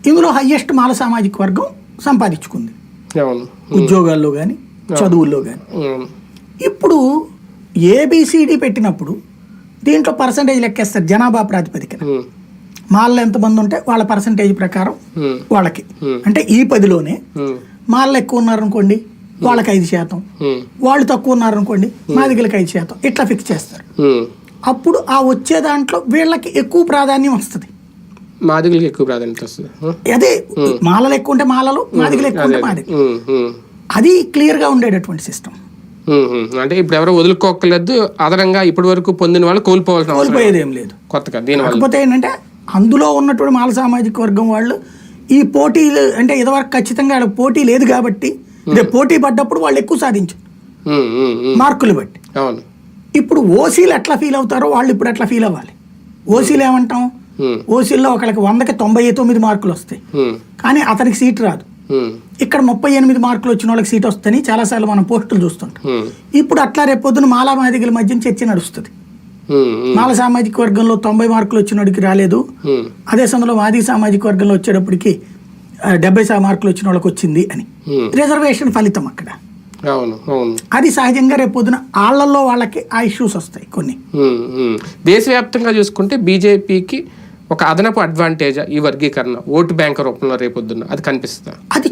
ఇందులో హయ్యెస్ట్ మాల సామాజిక వర్గం సంపాదించుకుంది, అవును. ఉద్యోగాల్లో కానీ చదువుల్లో కానీ. ఇప్పుడు ఏబిసిడి పెట్టినప్పుడు దీంట్లో పర్సంటేజ్ లెక్కేస్తారు జనాభా ప్రాతిపదికన. మాల్లో ఎంతమంది ఉంటే వాళ్ళ పర్సంటేజ్ ప్రకారం వాళ్ళకి, అంటే ఈ 10లోనే మాల్లో ఎక్కువ ఉన్నారనుకోండి వాళ్ళకి 5%, వాళ్ళు తక్కువ ఉన్నారనుకోండి మాదిగలకి 5%, ఇట్లా ఫిక్స్ చేస్తారు. అప్పుడు ఆ వచ్చే దాంట్లో వీళ్ళకి ఎక్కువ ప్రాధాన్యం వస్తుంది, మాదిగలకి ఎక్కువ ప్రాధాన్యత వస్తుంది. అదే మాలలు ఎక్కువ ఉంటే మాలలు, మాదిగలు ఎక్కువ ఉంటే మాదిగలు. అది క్లియర్ గా ఉండేటటువంటి సిస్టమ్. అంటే ఇప్పుడు ఎవరో వదులుకోకలేదు, అదనంగా ఇప్పటి వరకు పొందిన వాళ్ళు కోల్పోయేది ఏం లేదు కొత్తగా. కాకపోతే ఏంటంటే అందులో ఉన్నటువంటి మాల సామాజిక వర్గం వాళ్ళు ఈ పోటీలు, అంటే ఇదివరకు ఖచ్చితంగా వాళ్ళకి పోటీ లేదు కాబట్టి పోటీ పడ్డప్పుడు వాళ్ళు ఎక్కువ సాధించారు మార్కులు బట్టి. ఇప్పుడు ఓసీలు ఎట్లా ఫీల్ అవుతారో వాళ్ళు ఇప్పుడు ఎట్లా ఫీల్ అవ్వాలి. ఓసీలు ఏమంటాం, ఓసీల్లో ఒకళ్ళకి 100కి 99 మార్కులు వస్తాయి కానీ అతనికి సీట్ రాదు. ఇక్కడ 38 మార్కులు వచ్చిన వాళ్ళకి సీట్ వస్తాయని చాలాసార్లు మనం పోస్టులు చూస్తుంటాం. ఇప్పుడు అట్లా రేపొద్దున మాలా మాదిగల మధ్య చర్చ నడుస్తుంది. మాల సామాజిక వర్గంలో 90 మార్కులు వచ్చినోడికి రాలేదు, అదే సమయంలో మాదిగ సామాజిక వర్గంలో వచ్చేటప్పటికి 70 మార్కులు వచ్చిన వాళ్ళకి వచ్చింది అని. రిజర్వేషన్ ఫలితం అక్కడ. అది సహజంగా రేపొద్దున వాళ్ళల్లో వాళ్ళకి ఆ ఇష్యూస్ వస్తాయి కొన్ని. దేశవ్యాప్తంగా చూసుకుంటే బీజేపీకి ఒక అదనపు అడ్వాంటేజ్ ఈ వర్గీకరణ ఓటు బ్యాంక్ రూపంలో రేపొద్దున అది కనిపిస్తుంది. అది